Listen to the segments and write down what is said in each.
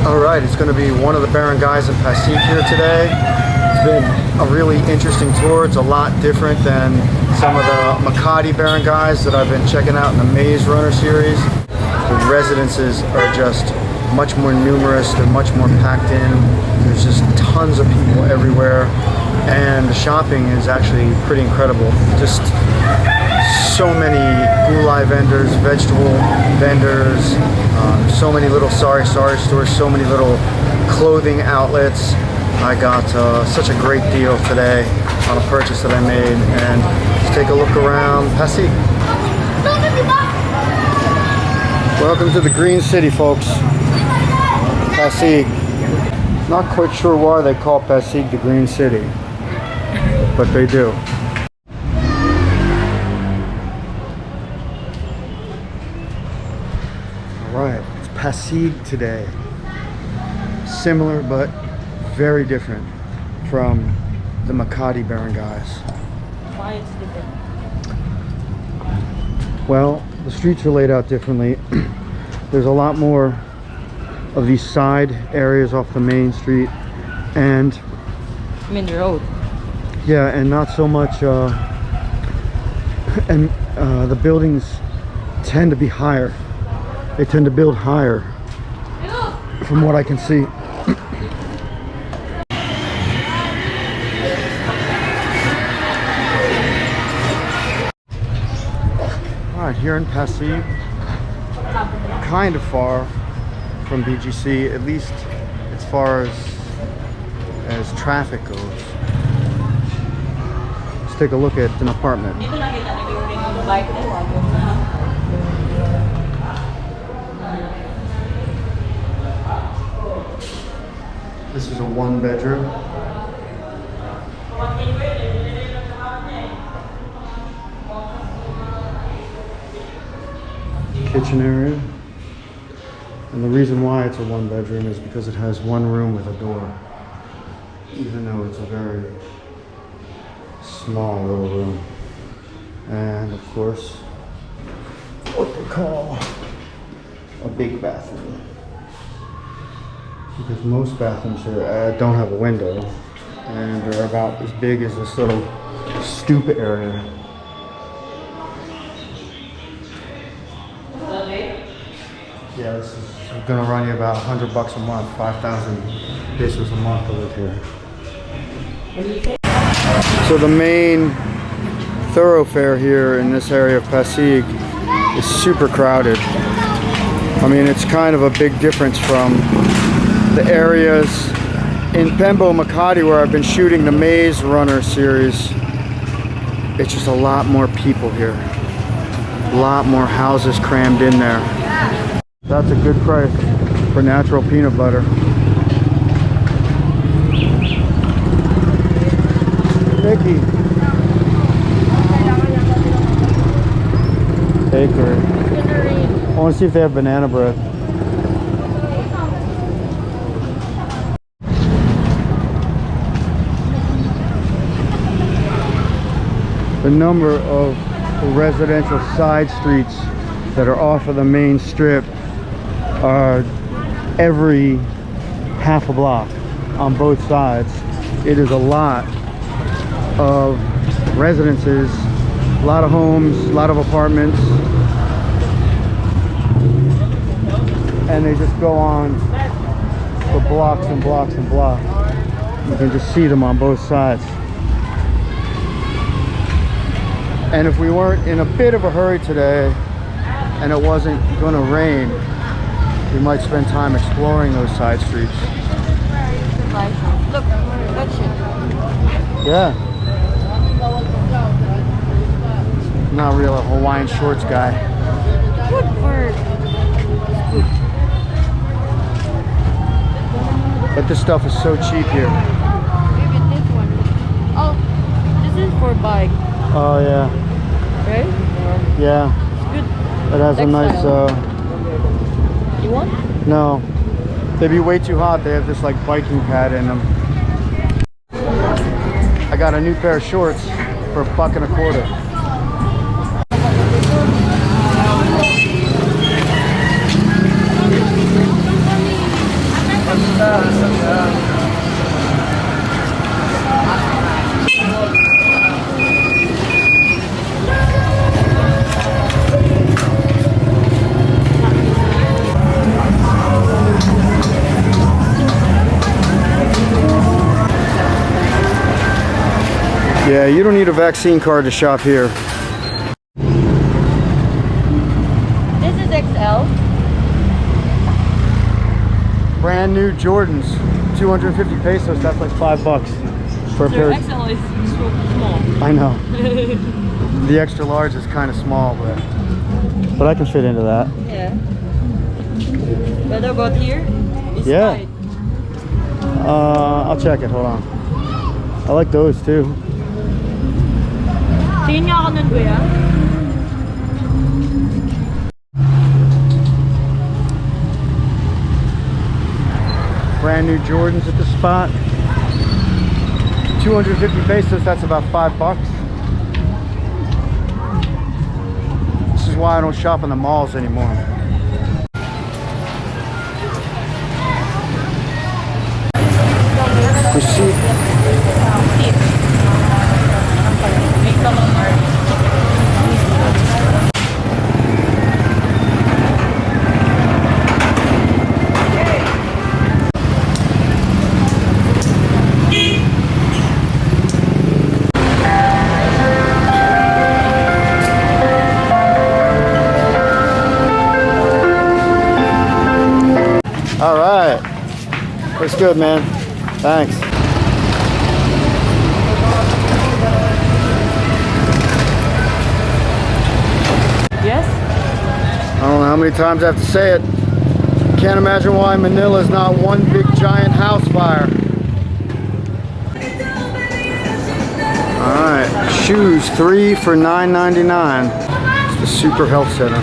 Alright, it's going to be one of the barangays in Pasig here today. It's been a really interesting tour. It's a lot different than some of the Makati barangays that I've been checking out in the Maze Runner series. The residences are just much more numerous, they're much more packed in. There's just tons of people everywhere, and the shopping is actually pretty incredible. Just so many gulay vendors, vegetable vendors, so many little sari stores, so many little clothing outlets. I got such a great deal today on a purchase that I made, and let's take a look around Pasig. Welcome to the Green City, folks. Pasig. Not quite sure why they call Pasig the Green City, but they do. Alright, it's Pasig today. Similar but very different from the Makati barangays. Why it's different? Well, the streets are laid out differently. There's a lot more of these side areas off the main street, and Main road. yeah, and not so much the buildings tend to be higher. They tend to build higher from what I can see. Alright, here in Pasig, kind of far from BGC, at least as far as traffic goes. Let's take a look at an apartment. This is a one-bedroom. Kitchen area. And the reason why it's a one-bedroom is because it has one room with a door, even though it's a very small little room. And of course, what they call a big bathroom, because most bathrooms here don't have a window, and they're about as big as this little stoop area. Yeah, this is gonna run you about $100 a month, 5,000 pesos a month to live here. So the main thoroughfare here in this area of Pasig is super crowded. I mean, it's kind of a big difference from the areas in Pembo, Makati, where I've been shooting the Maze Runner series. It's just a lot more people here. A lot more houses crammed in there. That's a good price for natural peanut butter. Vicky. Bakery. I want to see if they have banana bread. The number of residential side streets that are off of the main strip are every half a block on both sides. It is a lot of residences, a lot of homes, a lot of apartments, and they just go on for blocks and blocks and blocks. You can just see them on both sides. And if we weren't in a bit of a hurry today and it wasn't going to rain, we might spend time exploring those side streets. Look, that shit. Yeah. Not really a Hawaiian shorts guy. Good for. But this stuff is so cheap here. Maybe this one. Oh, this is for bike. Oh yeah. Right? Yeah. It's good. It has a nice You want? no. They'd be way too hot. They have this like biking pad in them. I got a new pair of shorts for $1.25. Yeah, you don't need a vaccine card to shop here. This is XL. Brand new Jordans, 250 pesos. That's like $5 for a pair. Their XL is so small. I know. The extra large is kind of small, but I can fit into that. Yeah. Better about here? It's Yeah. tight. I'll check it. Hold on. I like those too. Tingin nga ako nun, kuya. Brand new Jordans at the spot. 250 pesos. That's about $5. This is why I don't shop in the malls anymore. Receipt. All right. Looks good, man. Thanks. Yes? I don't know how many times I have to say it. Can't imagine why Manila is not one big giant house fire. Alright, shoes 3 for $9.99. It's the Super Health Center.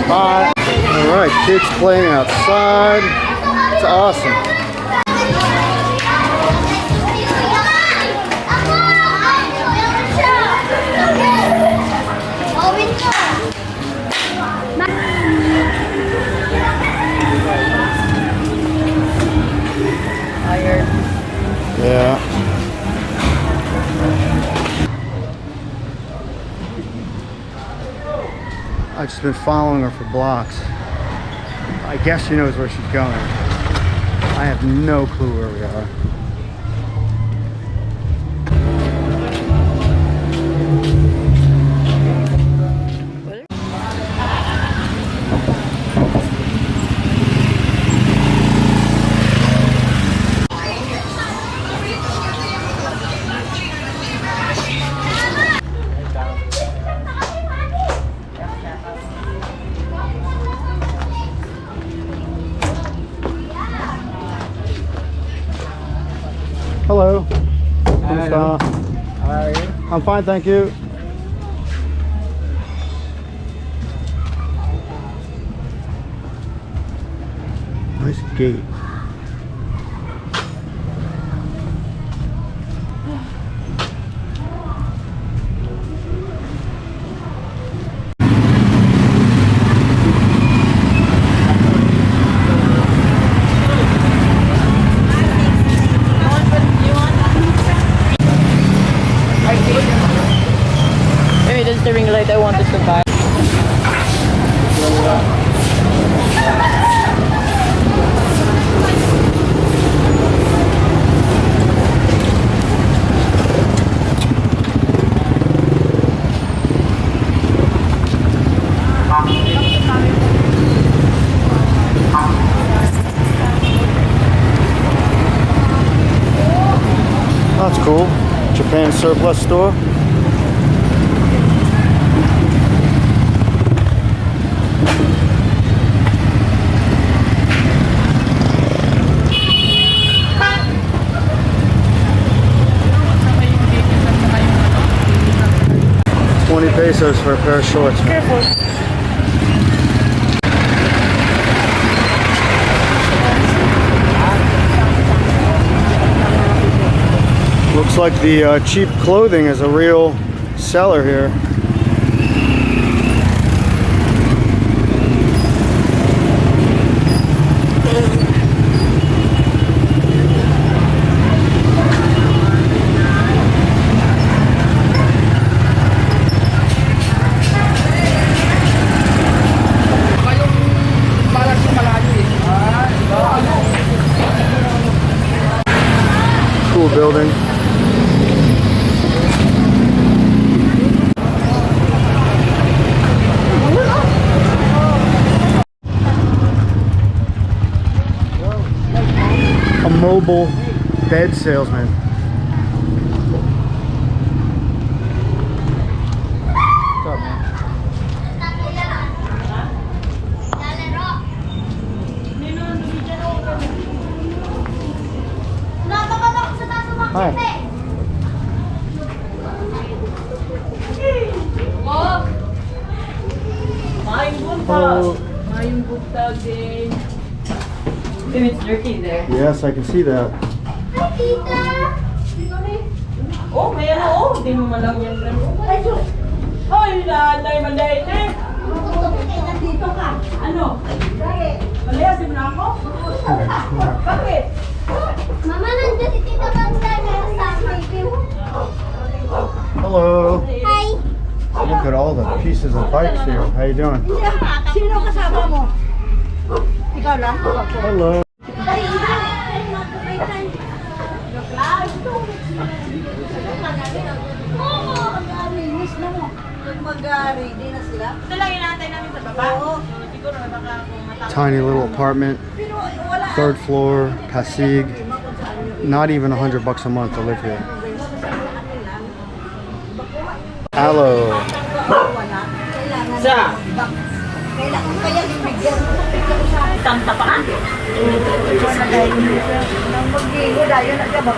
Hi. All right, kids playing outside. It's awesome. Tired. Yeah. I've just been following her for blocks. I guess she knows where she's going. I have no clue where we are. Hello. Hello. How are you? I'm fine, thank you. Nice gate. Maybe that's the ring light I wanted to buy. That's cool. Japan surplus store. pesos for a pair of shorts, man. Careful. Looks like the cheap clothing is a real seller here. Cool building. A mobile bed salesman. What's up, man? Hi. Hello. It's dirty there. Yes, I can see that. Oh, may ano, oh. Hindi mo man lang yan. Hoy, nanay, manday, eh. Nandito ka. Ano? Malayasin mo na ako? Bakit? Mama, nandiyan si Tita Banda sa review. Hello. Hi. Look at all the pieces of bikes here. How you doing? Sino kasama mo? Ikaw lang? Hello. Mag-ari, di na sila. Ito lang inaantay namin sa baba. Siguro na baka kung matapos. Tiny little apartment. Third floor, Pasig. Not even $100 a month to live here. Aloe. Sa? Kailangan pa yan ibigyan. Tanta pa ka? Nang mag-iho, dayo na ka ba?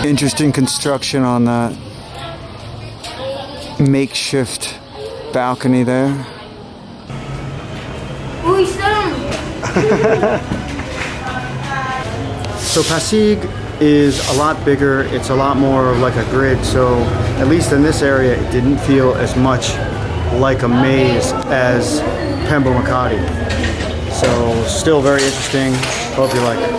Interesting construction on that makeshift balcony there. Uy, Sam! So Pasig is a lot bigger. It's a lot more like a grid. So at least in this area, it didn't feel as much like a maze as Pembo Makati. So still very interesting. Hope you like it.